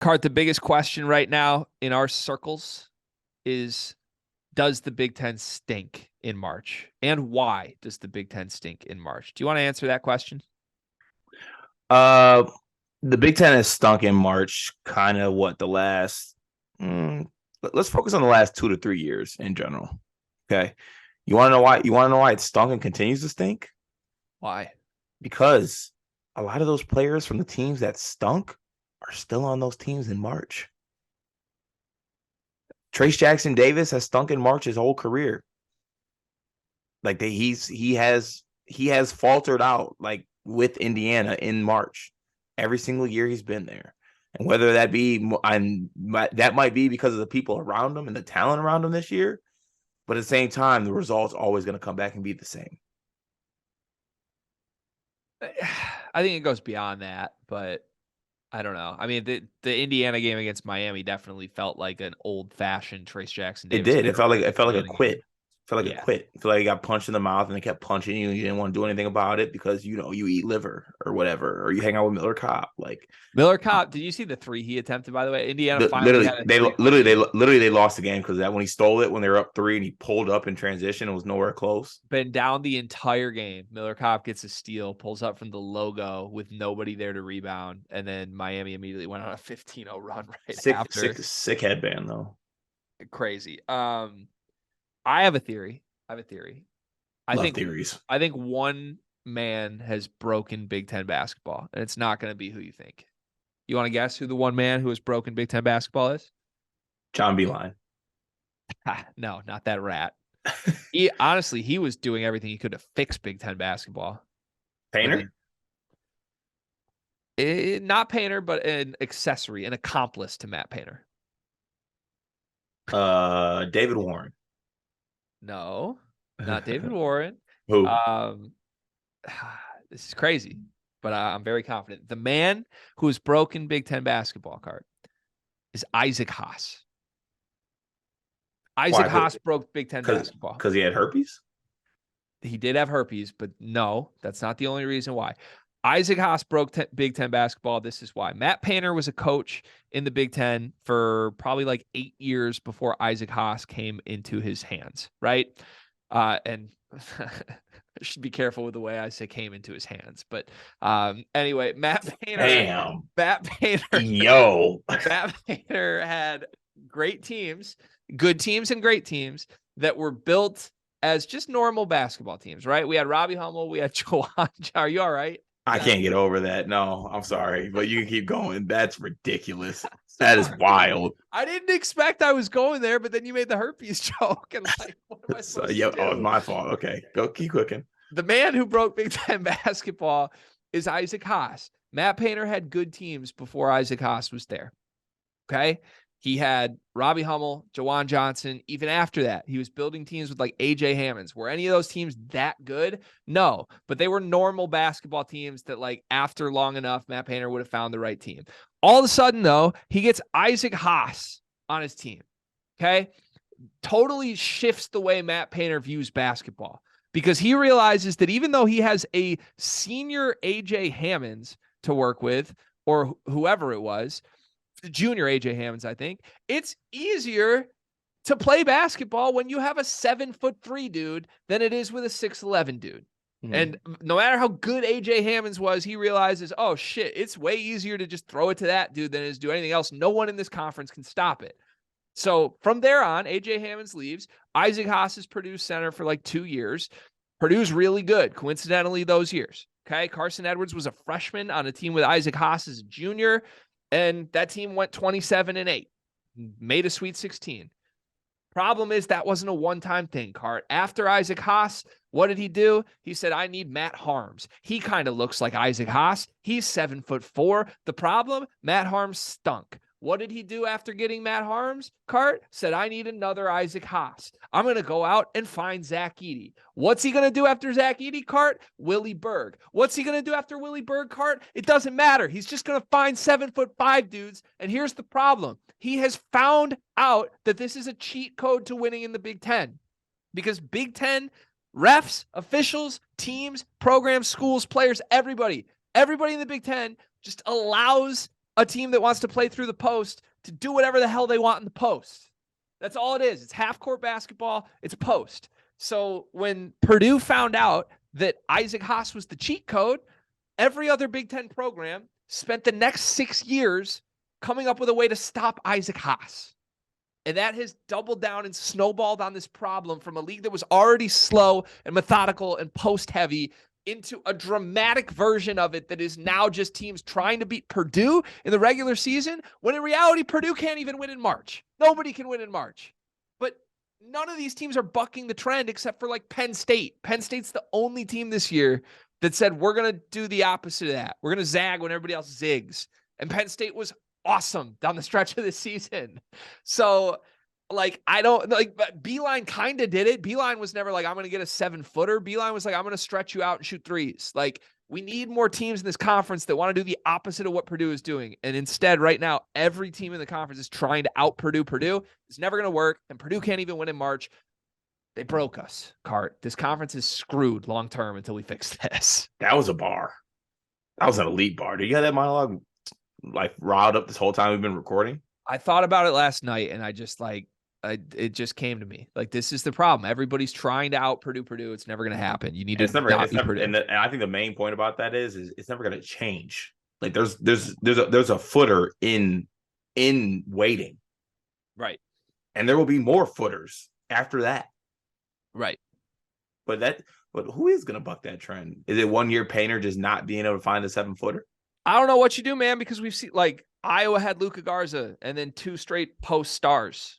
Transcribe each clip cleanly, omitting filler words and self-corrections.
Cart, the biggest question right now in our circles is, does the Big Ten stink in March? And why does the Big Ten stink in March? Do you want to answer that question? Uh, the Big Ten has stunk in March. Kind of what the last. Let's focus on the last 2 to 3 years in general. Okay, you want to know why? You want to know why it stunk and continues to stink? Why? Because a lot of those players from the teams that stunk are still on those teams in March. Trace Jackson Davis has stunk in March his whole career. Like he has faltered out like with Indiana in March every single year he's been there. And whether that be that might be because of the people around him and the talent around him this year, but at the same time, the results always going to come back and be the same. I think it goes beyond that, but I don't know. I mean, the Indiana game against Miami definitely felt like an old-fashioned Trace Jackson It Davis did. It felt like a Indiana quit. game. It felt like a Yeah. quit. It felt like he got punched in the mouth and they kept punching you and you didn't want to do anything about it because you eat liver or whatever, or you hang out with Miller Kopp. Like Miller Kopp, did you see the three he attempted, by the way? Indiana finally literally had a they three-point lead. literally they lost the game because that when he stole it when they were up 3 and he pulled up in transition, it was nowhere close. Been down the entire game. Miller Kopp gets a steal, pulls up from the logo with nobody there to rebound, and then Miami immediately went on a 15-0 run right Sick, after. sick, sick headband though. Crazy. I have a theory. I Love think theories. I think one man has broken Big Ten basketball, and it's not going to be who you think. You want to guess who the one man who has broken Big Ten basketball is? John Beeline. No, not that rat. Honestly, he was doing everything he could to fix Big Ten basketball. Painter. Not Painter, but an accessory, an accomplice to Matt Painter. David Warren. No, not David Warren. Who? Um, this is crazy, but I'm very confident. The man who has broken Big Ten basketball card is Isaac Haas. Isaac Why? Haas broke Big Ten basketball. Because he had herpes. He did have herpes, but no, that's not the only reason why. Isaac Haas broke Big Ten basketball. This is why. Matt Painter was a coach in the Big Ten for probably like 8 years before Isaac Haas came into his hands, right? And I should be careful with the way I say came into his hands. But anyway, Matt Painter, Yo. Matt Painter had great teams, good teams and great teams that were built as just normal basketball teams, right? We had Robbie Hummel, we had Jawan. Are you all right? I can't get over that. No, I'm sorry, but you can keep going. That's ridiculous. That is wild. I didn't expect I was going there, but then you made the herpes joke, and like, what am I supposed to do? Oh, it's my fault. Okay, go keep cooking. The man who broke Big Ten basketball is Isaac Haas. Matt Painter had good teams before Isaac Haas was there. Okay. He had Robbie Hummel, Jawan Johnson. Even after that, he was building teams with like AJ Hammonds. Were any of those teams that good? No, but they were normal basketball teams that like after long enough, Matt Painter would have found the right team. All of a sudden though, he gets Isaac Haas on his team. Okay. Totally shifts the way Matt Painter views basketball because he realizes that even though he has a senior AJ Hammonds to work with or whoever it was, junior AJ Hammonds, I think, it's easier to play basketball when you have a 7'3" dude than it is with a 6'11" dude. Mm-hmm. And no matter how good AJ Hammonds was, he realizes, oh shit, it's way easier to just throw it to that dude than it is to do anything else. No one in this conference can stop it. So from there on, AJ Hammonds leaves. Isaac Haas is Purdue's center for like 2 years. Purdue's really good, coincidentally, those years. Okay. Carson Edwards was a freshman on a team with Isaac Haas as a junior. And that team went 27-8, made a Sweet 16. Problem is that wasn't a one-time thing, Cart. After Isaac Haas, what did he do? He said, I need Matt Harms. He kind of looks like Isaac Haas. He's 7'4". The problem, Matt Harms stunk. What did he do after getting Matt Harms? Cart said, I need another Isaac Haas. I'm going to go out and find Zach Edey. What's he going to do after Zach Edey, Cart? Willie Berg. What's he going to do after Willie Berg, Cart? It doesn't matter. He's just going to find 7'5" dudes. And here's the problem. He has found out that this is a cheat code to winning in the Big Ten. Because Big Ten refs, officials, teams, programs, schools, players, everybody in the Big Ten just allows a team that wants to play through the post to do whatever the hell they want in the post. That's all it is. It's half-court basketball. It's post. So when Purdue found out that Isaac Haas was the cheat code, every other Big Ten program spent the next 6 years coming up with a way to stop Isaac Haas. And that has doubled down and snowballed on this problem from a league that was already slow and methodical and post-heavy into a dramatic version of it that is now just teams trying to beat Purdue in the regular season, when in reality, Purdue can't even win in March. Nobody can win in March. But none of these teams are bucking the trend except for like Penn State. Penn State's the only team this year that said, we're going to do the opposite of that. We're going to zag when everybody else zigs. And Penn State was awesome down the stretch of the season. So, like, I don't like, but Beeline kind of did it. Beeline was never like, I'm going to get a 7-footer. Beeline was like, I'm going to stretch you out and shoot threes. Like, we need more teams in this conference that want to do the opposite of what Purdue is doing. And instead, right now, every team in the conference is trying to out Purdue. Purdue is never going to work, and Purdue can't even win in March. They broke us, Cart. This conference is screwed long-term until we fix this. That was a bar. That was an elite bar. Did you have that monologue like riled up this whole time we've been recording? I thought about it last night, and I just like, it just came to me. Like, this is the problem. Everybody's trying to out Purdue. It's never going to happen. You need to not be Purdue. And I think the main point about that is it's never going to change. Like, there's a footer in waiting. Right. And there will be more footers after that. Right. But who is going to buck that trend? Is it 1 year Painter just not being able to find a 7-footer? I don't know what you do, man, because we've seen, like, Iowa had Luka Garza and then 2 straight post stars.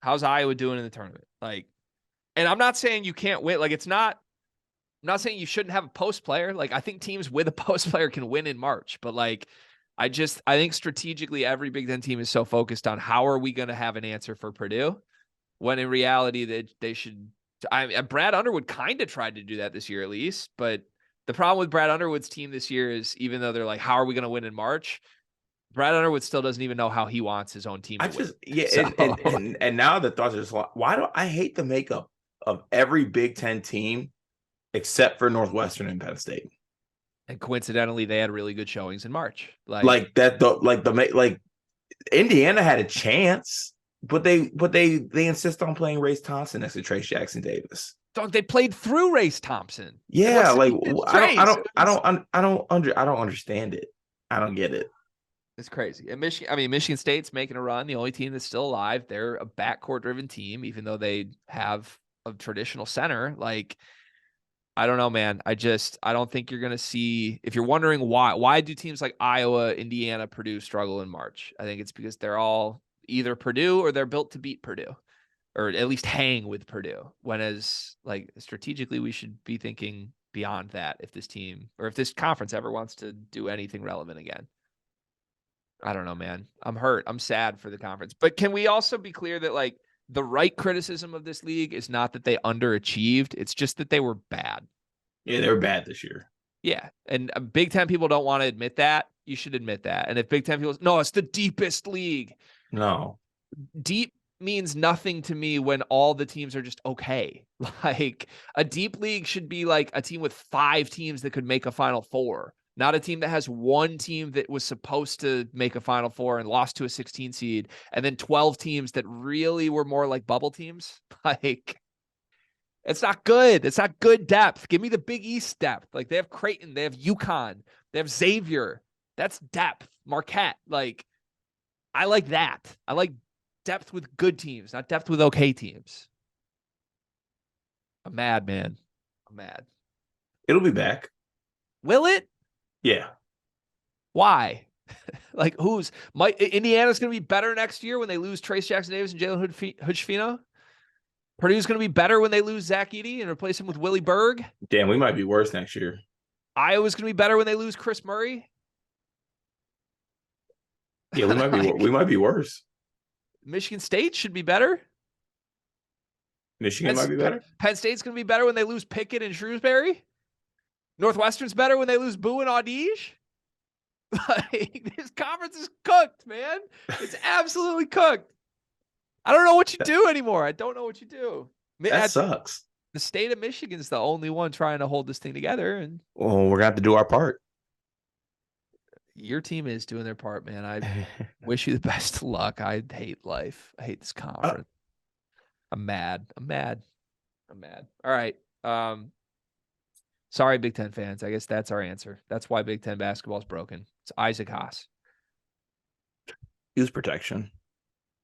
How's Iowa doing in the tournament? Like, and I'm not saying you can't win. Like, I'm not saying you shouldn't have a post player. Like, I think teams with a post player can win in March, but like, I think strategically every Big Ten team is so focused on how are we going to have an answer for Purdue, when in reality they should. Brad Underwood kind of tried to do that this year at least, but the problem with Brad Underwood's team this year is, even though they're like, how are we going to win in March? Brad Underwood still doesn't even know how he wants his own team to win. And now the thoughts are just, why do I hate the makeup of every Big Ten team except for Northwestern and Penn State? And coincidentally, they had really good showings in March. Like Indiana had a chance, but they insist on playing Race Thompson next to Trace Jackson Davis. Dog, they played through Race Thompson. Yeah, like I don't understand it. I don't get it. It's crazy. And Michigan State's making a run. The only team that's still alive. They're a backcourt driven team, even though they have a traditional center. Like, I don't know, man. I don't think you're going to see, if you're wondering why do teams like Iowa, Indiana, Purdue struggle in March? I think it's because they're all either Purdue or they're built to beat Purdue, or at least hang with Purdue. When as like strategically, we should be thinking beyond that if this team or if this conference ever wants to do anything relevant again. I don't know, man. I'm hurt. I'm sad for the conference. But can we also be clear that, like, the right criticism of this league is not that they underachieved. It's just that they were bad. Yeah, they were bad this year. Yeah. And Big Ten people don't want to admit that. You should admit that. And if Big Ten people, no, it's the deepest league. No. Deep means nothing to me when all the teams are just okay. Like, a deep league should be like a team with 5 teams that could make a Final Four. Not a team that has one team that was supposed to make a Final Four and lost to a 16 seed, and then 12 teams that really were more like bubble teams. Like, it's not good. It's not good depth. Give me the Big East depth. Like, they have Creighton, they have UConn, they have Xavier. That's depth. Marquette. Like, I like that. I like depth with good teams, not depth with okay teams. I'm mad, man. I'm mad. It'll be back. Will it? Yeah. Why? Like, Indiana's going to be better next year when they lose Trace Jackson Davis and Jalen Hood-Schifino? Purdue's going to be better when they lose Zach Edey and replace him with Willie Berg? Damn, we might be worse next year. Iowa's going to be better when they lose Chris Murray? Yeah, we might be worse. Michigan State should be better. Michigan might be better. Penn State's going to be better when they lose Pickett and Shrewsbury? Northwestern's better when they lose Boo and Audige? Like, this conference is cooked, man. It's absolutely cooked. I don't know what you do anymore. I don't know what you do. That sucks. The state of Michigan's the only one trying to hold this thing together. And well, we're going to have to do our part. Your team is doing their part, man. I wish you the best of luck. I hate life. I hate this conference. I'm mad. All right. Sorry, Big Ten fans. I guess that's our answer. That's why Big Ten basketball is broken. It's Isaac Haas. Use protection.